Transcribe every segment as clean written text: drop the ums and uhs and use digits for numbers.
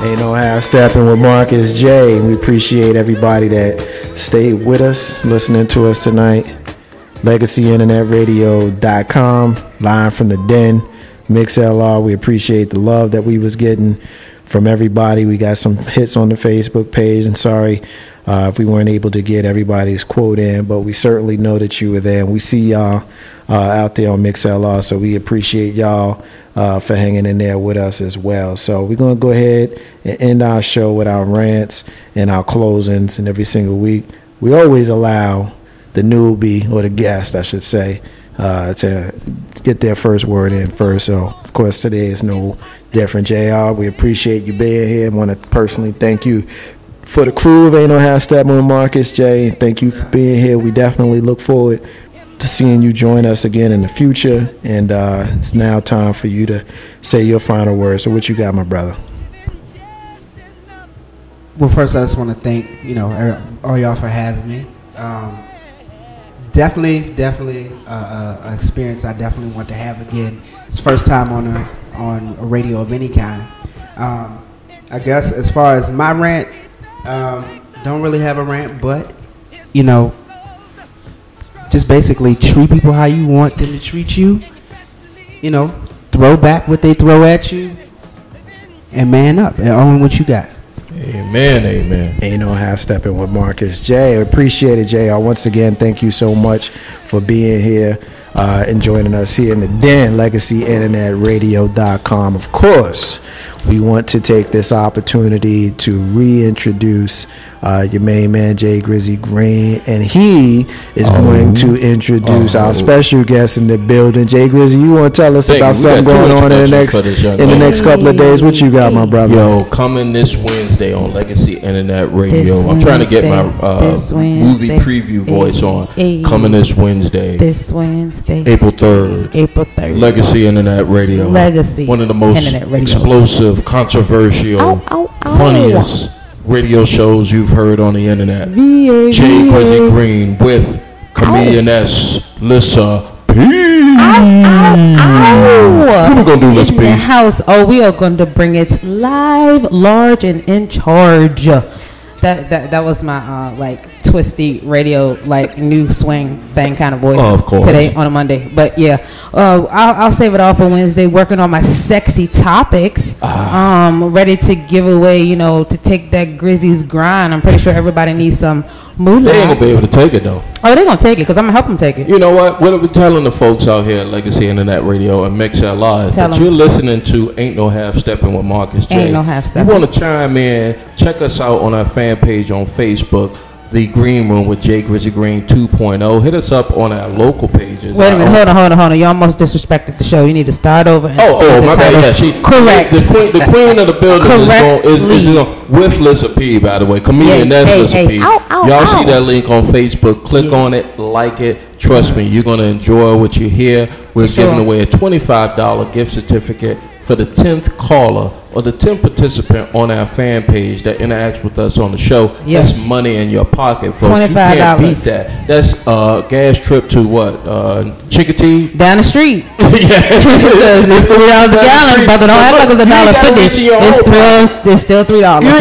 Ain't no half stepping with Marcus J. We appreciate everybody that stayed with us, listening to us tonight. LegacyInternetRadio.com, live from the den. MixLR, we appreciate the love that we was getting from everybody. We got some hits on the Facebook page, and sorry if we weren't able to get everybody's quote in, but we certainly know that you were there, and we see y'all out there on MixLR, so we appreciate y'all for hanging in there with us as well. So we're going to go ahead and end our show with our rants and our closings, and every single week we always allow the newbie, or the guest I should say, to get their first word in first. So of course today is no different. JR, we appreciate you being here. I want to personally thank you for the crew of Ain't No Half Steppin' with Marcus J. Thank you for being here. We definitely look forward to seeing you join us again in the future, and it's now time for you to say your final words. So what you got, my brother? Well, first I just want to thank all y'all for having me. Definitely an experience I definitely want to have again. It's first time on a radio of any kind. I guess as far as my rant, don't really have a rant, but just basically treat people how you want them to treat you. Throw back what they throw at you, and man up and own what you got. Amen, amen. Ain't no half stepping with Marcus J. Appreciate it, JR. Once again, thank you so much for being here and joining us here in the den. LegacyInternetRadio.com. Of course, we want to take this opportunity to reintroduce your main man, Jay Grizzly Green, and he is going to introduce our special guest in the building. Jay Grizzly, you want to tell us about something going on in the next couple of days? What you got, my brother? Yo, coming this Wednesday on Legacy Internet Radio. I'm trying to get my movie preview voice on. Coming this Wednesday. April 3rd. Legacy Internet Radio. One of the most explosive, controversial, funniest radio shows you've heard on the internet. Jay Grizzly Green with comedianess Lissa P. What we gonna do, Lissa P? In the house. Oh, we are going to bring it live, large, and in charge. That was my twisty radio new swing thing kind of voice today on a Monday. But yeah, I'll save it all for Wednesday. Working on my sexy topics. Ready to give away, to take that Grizzly's grind. I'm pretty sure everybody needs some moolah. They ain't gonna be able to take it though. Oh, they gonna take it because I'm gonna help them take it. You know what? What are we telling the folks out here at Legacy Internet Radio and MixLR is that you're listening to Ain't No Half Steppin' with Marcus J. Ain't no half stepping. You want to chime in? Check us out on our fan page on Facebook, The Green Room with Jay Grizzly Green 2.0. Hit us up on our local pages. Wait a minute, hold on. You almost disrespected the show. You need to start over. And my bad. Yeah, correct. The queen of the building is with Lissa P. By the way, comedian Lissa P. Y'all see that link on Facebook? Click on it, like it. Trust me, you're gonna enjoy what you hear. We're giving away a $25 gift certificate for the 10th caller or the 10th participant on our fan page that interacts with us on the show. Yes. That's money in your pocket, folks. $25. You can't beat that. That's gas trip to what? Chicotee? Down the street. Yeah. It's $3 a gallon, but don't act like it's $1.50. It's still $3. So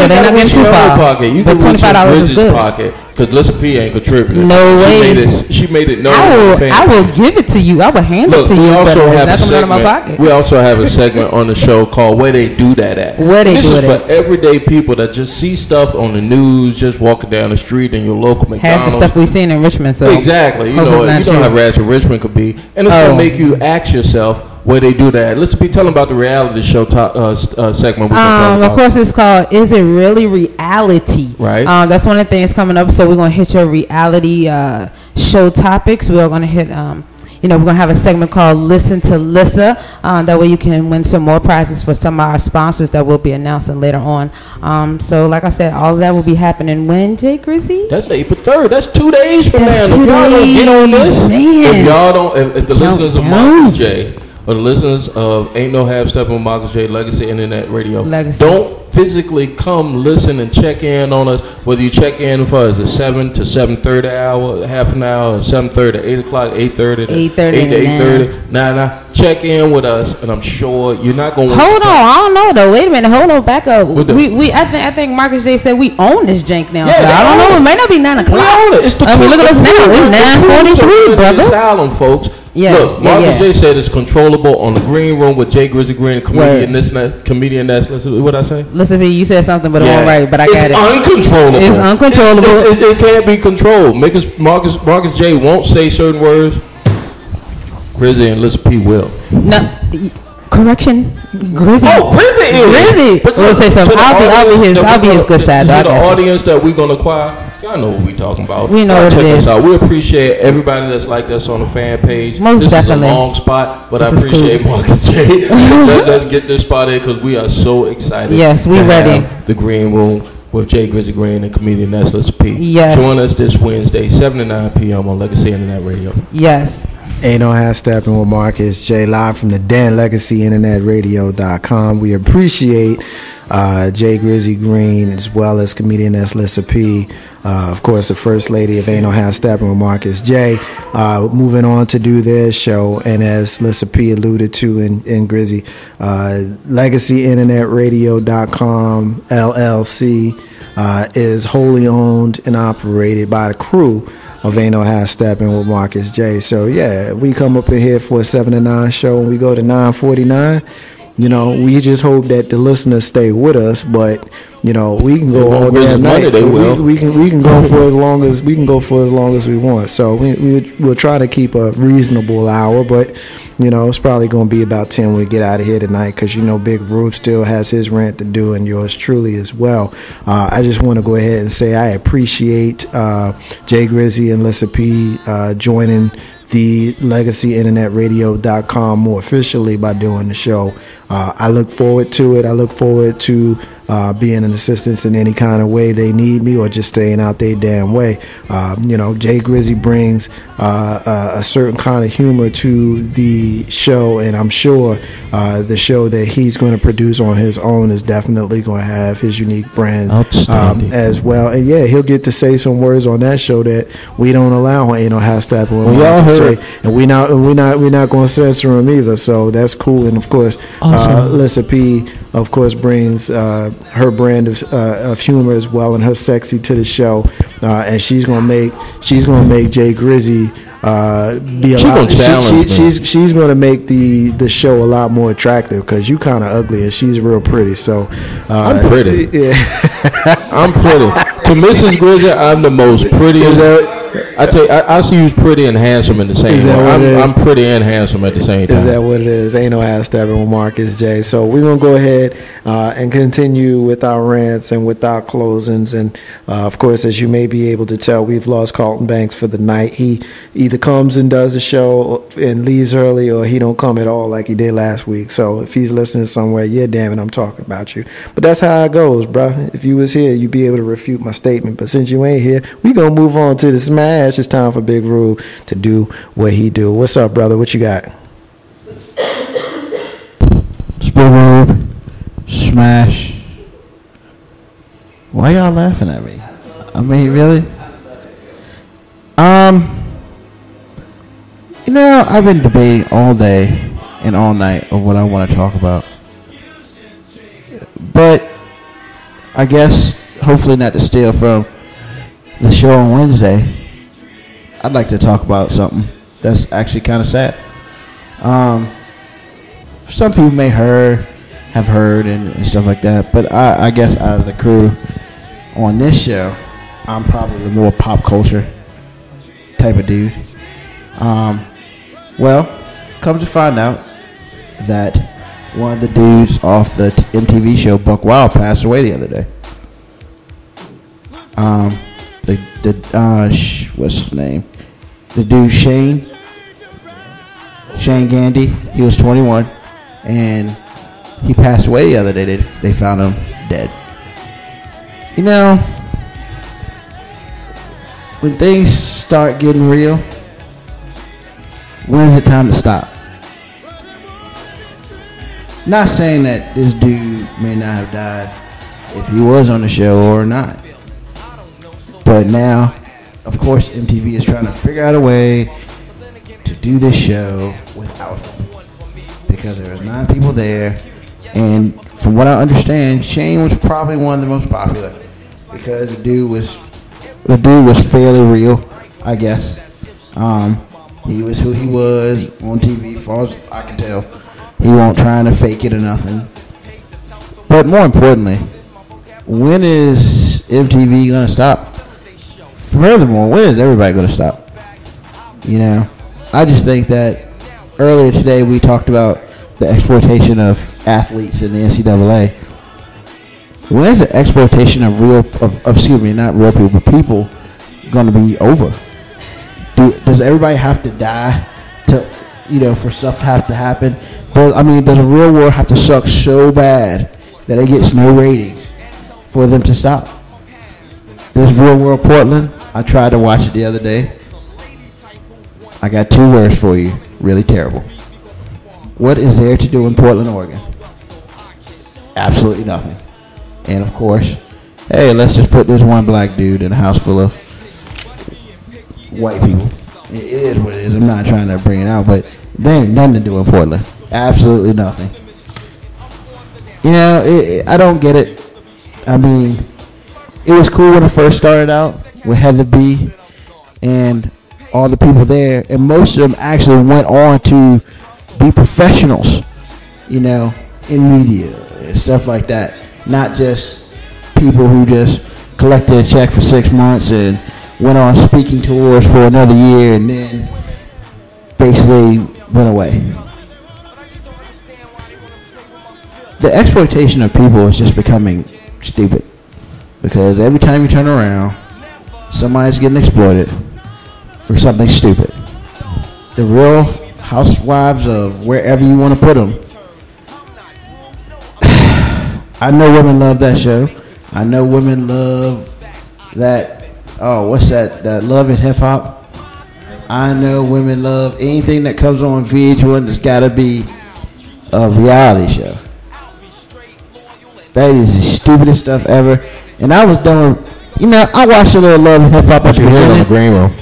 they're not getting too far. Pocket. You but can $25 is good. Pocket. Because Lissa P ain't contributing. No way. She made it known. I will give it to you. I will hand it to you. We also have a segment on the show called Where They Do That At. This is for everyday people that just see stuff on the news, just walking down the street in your local McDonald's. Half the stuff we've seen in Richmond. So exactly. You know how ratchet Richmond could be. And it's going to make you ask yourself, where they do that. Let's be telling about the reality show segment. Of course, it's called "Is It Really Reality?" Right. That's one of the things coming up. So we're gonna hit your reality show topics. We're gonna hit. We're gonna have a segment called "Listen to Lissa." That way you can win some more prizes for some of our sponsors that we'll be announcing later on. So, like I said, all of that will be happening when, Jay Grizzly? That's April 3rd. That's 2 days from now. If y'all don't get on this, man. if the listeners of Marcus J or the listeners of Ain't No Half Steppin' with Marcus J. Legacy Internet Radio. Don't physically come listen and check in on us, whether you check in for us a 7 to 7:30 hour, half an hour, 7:30 to 8 o'clock, 8:30 to 8 to 8:30. Nah. Check in with us, and I'm sure you're not going to hold on. I don't know though. Wait a minute. Hold on. Back up. I think Marcus J said we own this jank now. Yeah, so I don't know. It might not be 9 o'clock. We own it. It's the look at us now. It's 9:43, brother. Asylum, folks. Yeah, look, Marcus J said it's controllable on the green room with Jay Grizzly Green, a comedian that's listen. What I say? Listen, you said something, but it won't right. But I got it. Uncontrollable. It's uncontrollable. It can't be controlled. Marcus J won't say certain words. Grizzly and Lisa P will. No, correction, Grizzly. Oh, Grizzly. But let's say something. I'll be his good side. To the audience that we're gonna acquire, y'all know what we talking about. We know what it is. We appreciate everybody that's like us on the fan page. Most definitely. This is a long spot, but I appreciate cool. Marcus J. Let's get this spot in because we are so excited. Yes, we ready. The green room with Jay Grizzly Green and comedian Lisa P. Yes. Join us this Wednesday, 7 to 9 p.m. on Legacy Internet Radio. Yes. Ain't No Half Steppin' with Marcus J, live from the Den, LegacyInternetRadio.com. We appreciate Jay Grizzly Green as well as comedian Lisa P. Of course, the First Lady of Ain't No Half Steppin' with Marcus J. Moving on to do their show, and as Lisa P alluded to in Grizzly, LegacyInternetRadio.com LLC is wholly owned and operated by the crew of Ain't No Half Steppin' with Marcus J. So yeah, we come up in here for a 7 to 9 show and we go to 9:49. You know, we just hope that the listeners stay with us, but you know, we can go all damn night. We can go for as long as we want. So we'll try to keep a reasonable hour, but you know, it's probably going to be about 10 when we get out of here tonight because you know Big Rube still has his rant to do and yours truly as well. I just want to go ahead and say I appreciate Jay Grizzly and Lisa P joining the LegacyInternetRadio.com more officially by doing the show. I look forward to it. I look forward to being an assistance in any kind of way they need me or just staying out their damn way. You know, Jay Grizzly brings a certain kind of humor to the show, and I'm sure the show that he's going to produce on his own is definitely going to have his unique brand as well. And yeah, he'll get to say some words on that show that we don't allow on Ain't No Half Steppin' with Marcus J. And we're not going to censor him either. So that's cool. And of course, Lisa P, of course, brings her brand of humor as well and her sexy to the show, and she's gonna make Jay Grizzly be a lot. She's gonna make the show a lot more attractive because you kind of ugly and she's real pretty. So I'm pretty. Yeah, I'm pretty. To Mrs. Grizzly, I'm the most prettiest. I tell you, I see you pretty and handsome in the same way. I'm pretty and handsome at the same time. Is that what it is? Ain't No Half Steppin' with Marcus J. So we're going to go ahead and continue with our rants and with our closings. And, of course, as you may be able to tell, we've lost Carlton Banks for the night. He either comes and does the show and leaves early or he don't come at all like he did last week. So if he's listening somewhere, yeah, damn it, I'm talking about you. But that's how it goes, bro. If you was here, you'd be able to refute my statement. But since you ain't here, we going to move on to the smash. It's time for Big Rube to do what he do. What's up, brother? What you got? Big Rube, smash. Why y'all laughing at me? I mean, really? You know, I've been debating all day and all night of what I want to talk about. But I guess, hopefully not to steal from the show on Wednesday, I'd like to talk about something that's actually kind of sad. Some people may have heard and stuff like that, but I guess out of the crew on this show, I'm probably the more pop culture type of dude. Well, come to find out that one of the dudes off the MTV show Buck Wild passed away the other day. What's his name? The dude Shane Gandy. He was 21, and he passed away the other day. They found him dead. You know, when things start getting real, when is it time to stop? Not saying that this dude may not have died if he was on the show or not. But now, of course, MTV is trying to figure out a way to do this show without him. Because there was 9 people there. And from what I understand, Shane was probably one of the most popular. Because the dude was fairly real, I guess. He was who he was on TV, as far as I can tell. He won't trying to fake it or nothing. But more importantly, when is MTV going to stop? Furthermore, when is everybody going to stop? You know, I just think that earlier today we talked about the exploitation of athletes in the NCAA. When is the exploitation of not real people, but people going to be over? Does everybody have to die for stuff to have to happen? But does the real world have to suck so bad that it gets no ratings for them to stop? This Real World Portland, I tried to watch it the other day. I got 2 words for you. Really terrible. What is there to do in Portland, Oregon? Absolutely nothing. And of course, hey, let's just put this one black dude in a house full of white people. It is what it is. I'm not trying to bring it out, but there ain't nothing to do in Portland. Absolutely nothing. You know, I don't get it. It was cool when it first started out with Heather B. and all the people there, and most of them actually went on to be professionals, in media and stuff like that. Not just people who just collected a check for 6 months and went on speaking tours for another year and then basically went away. The exploitation of people is just becoming stupid because every time you turn around, somebody's getting exploited for something stupid. The Real Housewives of wherever you want to put them. I know women love that show. I know women love that. Oh, what's that? That Love and Hip Hop. I know women love anything that comes on VH1 that's got to be a reality show. That is the stupidest stuff ever. And I was done with, I watched a little Love and Hip Hop. You heard on the green room.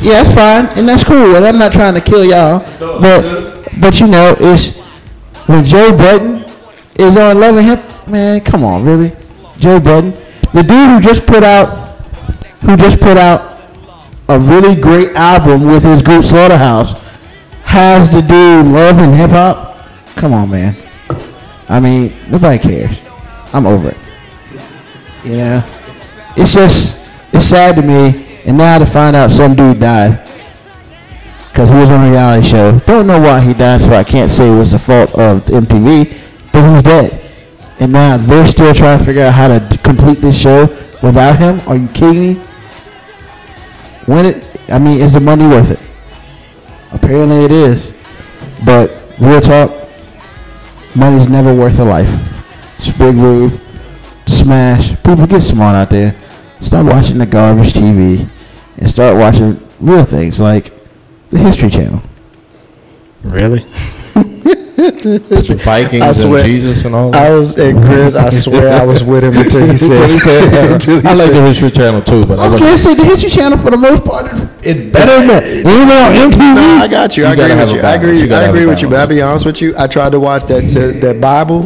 Yeah, that's fine, and that's cool. And I'm not trying to kill y'all, but it's when Joe Budden is on Love and Hip. Man, come on, really? Joe Budden, the dude who just put out a really great album with his group Slaughterhouse, has to do Love and Hip Hop. Come on, man. Nobody cares. I'm over it. It's sad to me. And now to find out some dude died because he was on a reality show. Don't know why he died, so I can't say it was the fault of MTV, but he's dead. And now they're still trying to figure out how to complete this show without him. Are you kidding me? Is the money worth it? Apparently it is. But real talk, money's never worth a life. It's Big Rube, Smash. People, get smart out there. Stop watching the garbage TV and start watching real things like the History Channel. Really? Vikings and Jesus and all that. Chris, I swear I was with him until he said I like the History Channel too, but I was going to say the History Channel for the most part it's better than MTV. No, I got you. I agree with you. But I'll be honest with you. I tried to watch that Bible.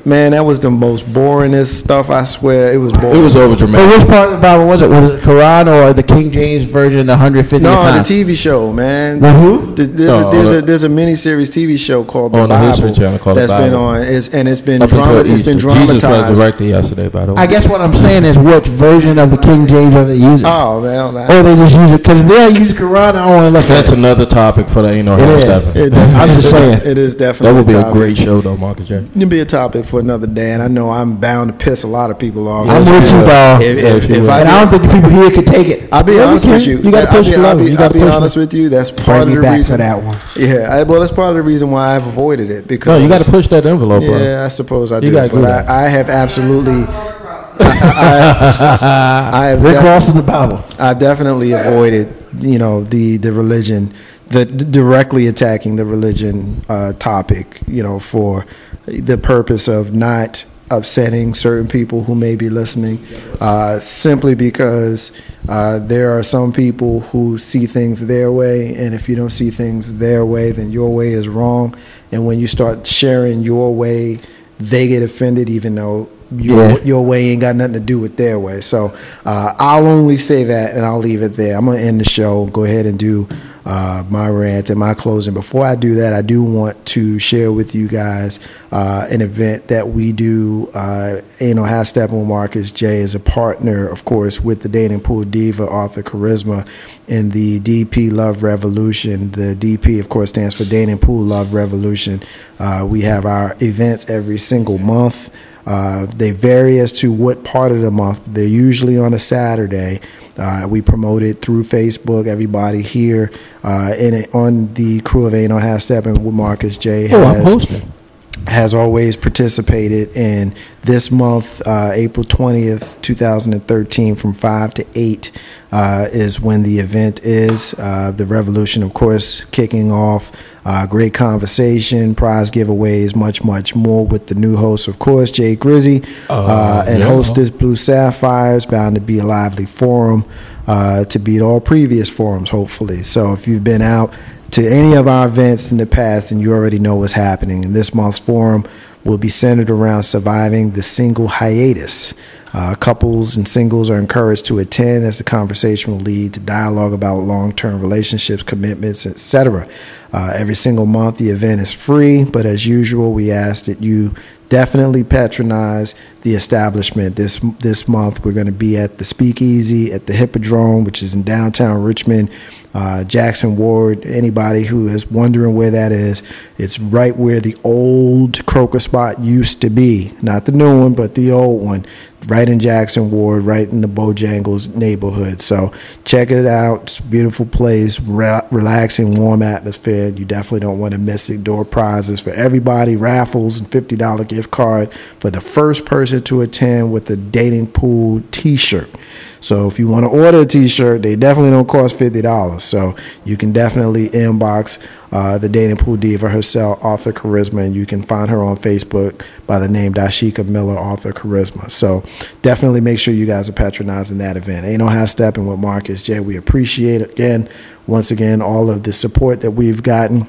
Man, that was the most boringest stuff. I swear it was boring. It was over dramatic. But which part of the Bible was it? Was it Quran or the King James version, the 150th time? No, the TV show, man. The who? There's a miniseries TV show called The Bible. History Channel called that's been on, it's been dramatized. Jesus was directed yesterday, by the way. I guess what I'm saying is, which version of the King James are they using? Oh, well, or they just use it because if they use Quran, I don't want to look at it. That's another topic for the Steppin. I'm just saying, it is definitely. That would be a great show, though, Marcus J. It'd be a topic for another day, and I know I'm bound to piss a lot of people off. I'm with you, dog. I don't think the people here could take it. I'll be honest with you. You got to push the love. I'll be honest with you. That's part of the reason. That one. Yeah, well, that's part of the reason why I've avoided it because. No, you got to push that envelope, bro. Yeah, I suppose I do. But I have absolutely. I have They're crossing the Bible. I've definitely avoided, the religion directly attacking the religion topic, for the purpose of not upsetting certain people who may be listening, simply because there are some people who see things their way, and if you don't see things their way, then your way is wrong. And when you start sharing your way, they get offended, even though your way ain't got nothing to do with their way. So I'll only say that, and I'll leave it there. I'm going to end the show, go ahead and do my rant and my closing. Before I do that, I do want to share with you guys an event that we do. Steppin with Marcus J is a partner, of course, with the dating pool diva Author Charisma in the DP Love Revolution. The DP, of course, stands for Dating Pool Love Revolution. We have our events every single month. They vary as to what part of the month. They're usually on a Saturday. We promote it through Facebook. Everybody here on the crew of Aint Steppin with Marcus J has always participated in this month. April 20th, 2013, from 5 to 8 is when the event is. The Revolution, of course, kicking off. Great conversation, prize giveaways, much, much more with the new host, of course, Jay Grizzy, and hostess Blue Sapphires. Bound to be a lively forum to beat all previous forums, hopefully. So if you've been out to any of our events in the past, and you already know what's happening. And this month's forum will be centered around surviving the single hiatus. Couples and singles are encouraged to attend, as the conversation will lead to dialogue about long-term relationships, commitments, etc. Every single month, the event is free, but as usual, we ask that you definitely patronize the establishment. This month, we're going to be at the Speakeasy at the Hippodrome, which is in downtown Richmond, Jackson Ward. Anybody who is wondering where that is, it's right where the old Croker spot used to be. Not the new one, but the old one, right in Jackson Ward, right in the Bojangles neighborhood. So check it out. It's a beautiful place, relaxing, warm atmosphere. You definitely don't want to miss it. Door prizes for everybody, raffles, and $50 gift card for the first person to attend with a dating pool t-shirt. So if you want to order a t-shirt, they definitely don't cost $50. So you can definitely inbox the dating pool diva herself, Author Charisma, and you can find her on Facebook by the name Dashika Miller, Author Charisma. So definitely make sure you guys are patronizing that event. Aint Steppin with Marcus J. We appreciate once again all of the support that we've gotten.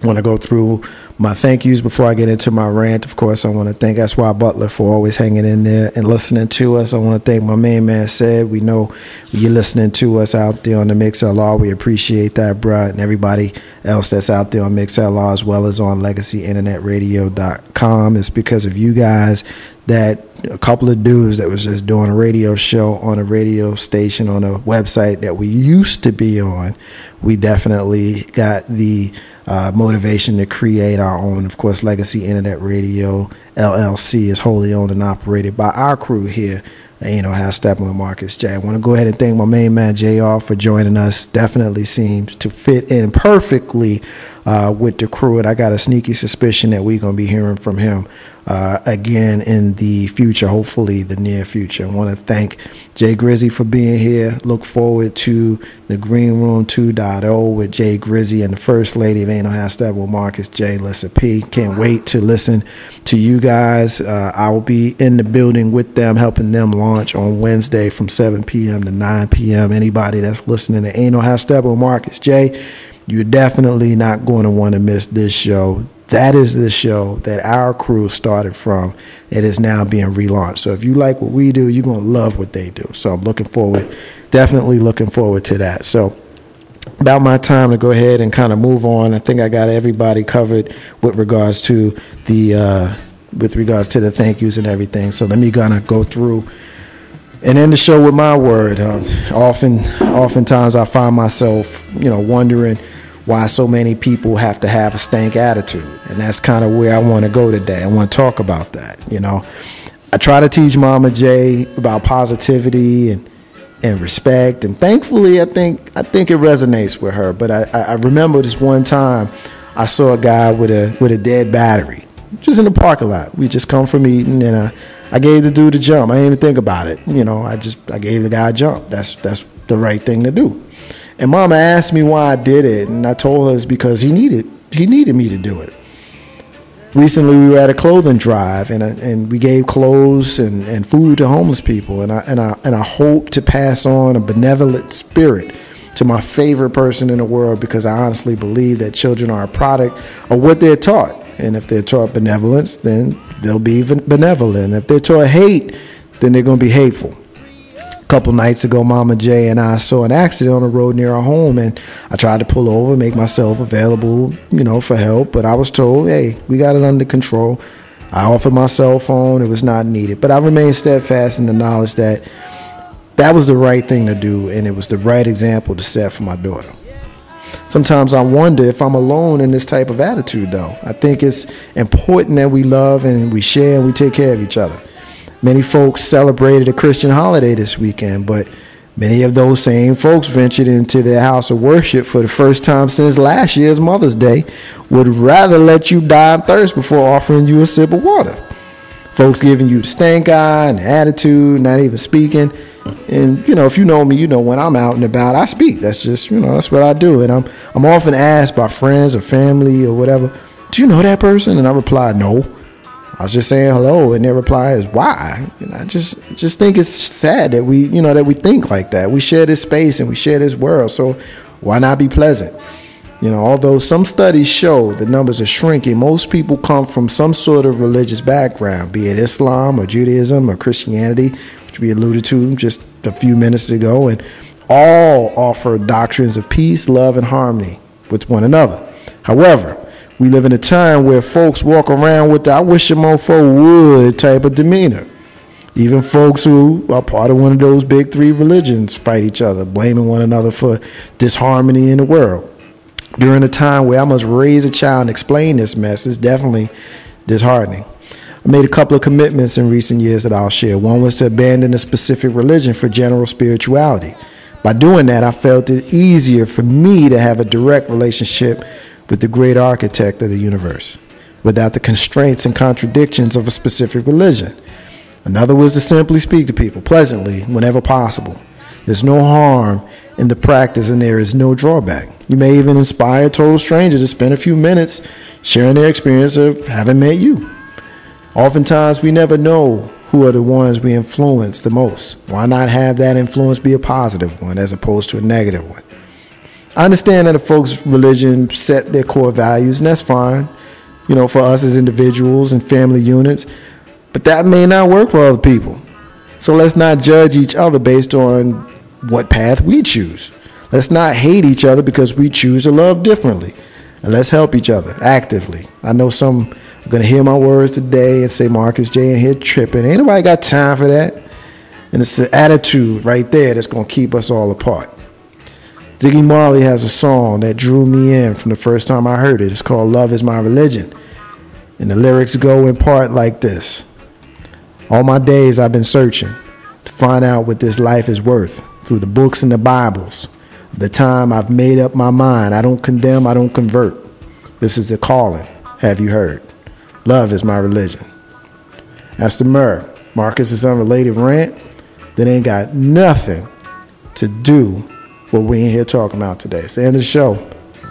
I want to go through my thank yous before I get into my rant. Of course, I want to thank S.Y. Butler for always hanging in there and listening to us. I want to thank my main man, Said. We know you're listening to us out there on the MixLR. We appreciate that, bruh, and everybody else that's out there on MixLR as well as on LegacyInternetRadio.com. It's because of you guys that a couple of dudes that was just doing a radio show on a radio station on a website that we used to be on, we definitely got the motivation to create our own. Of course, Legacy Internet Radio LLC is wholly owned and operated by our crew here. Steppin with Marcus J. I want to go ahead and thank my main man JR for joining us. Definitely seems to fit in perfectly with the crew, and I got a sneaky suspicion that we're going to be hearing from him again in the future, hopefully the near future. I want to thank Jay Grizzy for being here. Look forward to the Green Room 2.0 with Jay Grizzy and the First Lady of Aint Steppin with Marcus J. Lissa P. Can't wait to listen to you guys. I will be in the building with them, helping them launch on Wednesday from 7 p.m. to 9 p.m. Anybody that's listening to Aint Steppin with Marcus J., you're definitely not going to want to miss this show. That is the show that our crew started from. It is now being relaunched. So if you like what we do, you're going to love what they do. So I'm definitely looking forward to that. So about my time to go ahead and kind of move on. I think I got everybody covered with regards to the thank yous and everything. So let me kind of go through and end the show with my word. Oftentimes I find myself, wondering why so many people have to have a stank attitude. And that's kind of where I want to go today. I want to talk about that. I try to teach Mama J about positivity and respect. And thankfully, I think it resonates with her. But I remember this one time I saw a guy with a dead battery just in the parking lot. We just come from eating, and I gave the dude a jump. I didn't even think about it. I gave the guy a jump. That's the right thing to do. And Mama asked me why I did it, and I told her it's because he needed me to do it. Recently, we were at a clothing drive, and we gave clothes and food to homeless people, and I hope to pass on a benevolent spirit to my favorite person in the world, because I honestly believe that children are a product of what they're taught, and if they're taught benevolence, then they'll be benevolent. If they're taught hate, then they're going to be hateful. A couple nights ago, Mama J and I saw an accident on the road near our home, and I tried to pull over, make myself available, for help, but I was told, hey, we got it under control. I offered my cell phone. It was not needed, but I remained steadfast in the knowledge that that was the right thing to do, and it was the right example to set for my daughter. Sometimes I wonder if I'm alone in this type of attitude, though. I think it's important that we love and we share and we take care of each other. Many folks celebrated a Christian holiday this weekend, but many of those same folks ventured into their house of worship for the first time since last year's Mother's Day, would rather let you die of thirst before offering you a sip of water. Folks giving you the stank eye and the attitude, not even speaking. And, if you know me, when I'm out and about, I speak. That's just, that's what I do. And I'm often asked by friends or family or whatever, do you know that person? And I reply, no. I was just saying hello, and their reply is, why? And I just think it's sad that we think like that. We share this space and we share this world, so why not be pleasant? Although some studies show the numbers are shrinking, most people come from some sort of religious background, be it Islam or Judaism or Christianity, which we alluded to just a few minutes ago, and all offer doctrines of peace, love, and harmony with one another. However, we live in a time where folks walk around with the I wish a mofo would type of demeanor. Even folks who are part of one of those big three religions fight each other, blaming one another for disharmony in the world. During a time where I must raise a child and explain this mess is definitely disheartening. I made a couple of commitments in recent years that I'll share. One was to abandon a specific religion for general spirituality. By doing that, I felt it easier for me to have a direct relationship with the great architect of the universe, without the constraints and contradictions of a specific religion. Another was to simply speak to people pleasantly whenever possible. There's no harm in the practice, and there is no drawback. You may even inspire a total stranger to spend a few minutes sharing their experience of having met you. Oftentimes, we never know who are the ones we influence the most. Why not have that influence be a positive one as opposed to a negative one? I understand that a folks' religion set their core values, and that's fine, for us as individuals and family units, but that may not work for other people. So let's not judge each other based on what path we choose. Let's not hate each other because we choose to love differently. And let's help each other actively. I know some are going to hear my words today and say, Marcus J in here tripping. Ain't nobody got time for that. And it's the attitude right there that's going to keep us all apart. Ziggy Marley has a song that drew me in from the first time I heard it. It's called Love Is My Religion. And the lyrics go in part like this. All my days I've been searching to find out what this life is worth through the books and the Bibles. The time I've made up my mind. I don't condemn, I don't convert. This is the calling. Have you heard? Love is my religion. That's the Murr. Marcus's unrelated rant that ain't got nothing to do what we in here talking about today. It's the end of the show.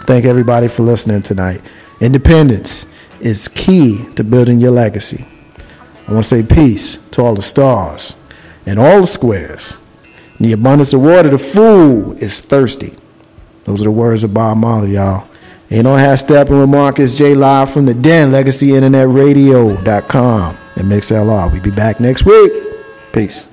Thank everybody for listening tonight. Independence is key to building your legacy. I want to say peace to all the stars and all the squares. In the abundance of water, the fool is thirsty. Those are the words of Bob Marley, y'all. And you know, Steppin with Marcus J live from the Den, LegacyInternetRadio.com and MixLR. We'll be back next week. Peace.